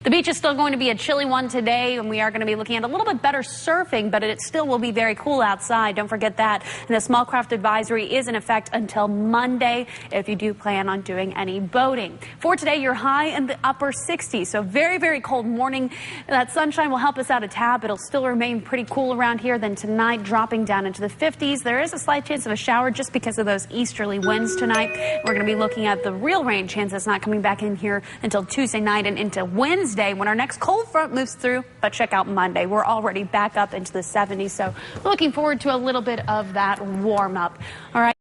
The beach is still going to be a chilly one today, and we are going to be looking at a little bit better surfing, but it still will be very cool outside. Don't forget that. And the small craft advisory is in effect until Monday if you do plan on doing any boating. For today, your high in the upper 60s, so very, very cold morning. That sunshine will help us out a tad, but it'll still remain pretty cool around here. Then tonight, dropping down into the 50s. There is a slight chance of a shower just because of those easterly winds tonight. We're going to be looking at the real rain chance that's not coming back in here until Tuesday night and into Wednesday when our next cold front moves through. But check out Monday. We're already back up into the 70s, so we're looking forward to a little bit of that warm up. All right.